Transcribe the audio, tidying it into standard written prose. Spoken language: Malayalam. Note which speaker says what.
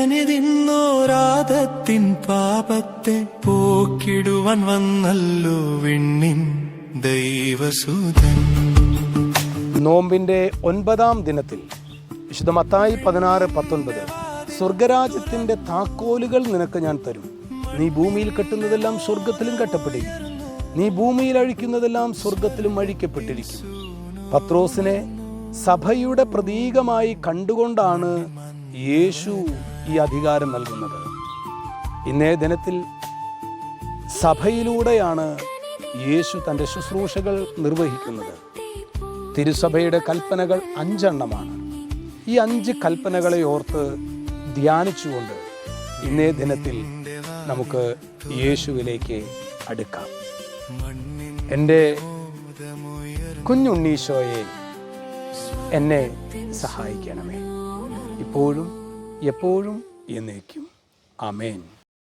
Speaker 1: കനിതിന്നോരാദത്തിൻ പാപത്തെ പോക്കിടുവാൻ വന്നല്ലോ വിണ്ണിൻ ദൈവസുതൻ.
Speaker 2: നോമ്പിന്റെ 9-ാം ദിനത്തിൽ വിശുദ്ധ മത്തായി 16:19 സ്വർഗരാജ്യത്തിന്റെ താക്കോലുകൾ നിനക്ക് ഞാൻ തരും. നീ ഭൂമിയിൽ കെട്ടുന്നതെല്ലാം സ്വർഗത്തിലും കെട്ടപ്പെട്ടിരിക്കും, നീ ഭൂമിയിൽ അഴിക്കുന്നതെല്ലാം സ്വർഗത്തിലും അഴിക്കപ്പെട്ടിരിക്കും. പത്രോസിനെ സഭയുടെ പ്രതീകമായി കണ്ടുകൊണ്ടാണ് യേശു ഈ അധികാരം നൽകുന്നത്. ഇന്നേ ദിനത്തിൽ സഭയിലൂടെയാണ് യേശു തൻ്റെ ശുശ്രൂഷകൾ നിർവഹിക്കുന്നത്. തിരുസഭയുടെ കൽപ്പനകൾ 5 എണ്ണമാണ്. ഈ 5 കൽപ്പനകളെ ഓർത്ത് ധ്യാനിച്ചുകൊണ്ട് ഇന്നേ ദിനത്തിൽ നമുക്ക് യേശുവിലേക്ക് അടുക്കാം. എൻ്റെ കുഞ്ഞുണ്ണീശോയെ, എന്നെ സഹായിക്കണമേ, ഇപ്പോഴും എപ്പോഴും എന്നേക്കും. ആമേൻ.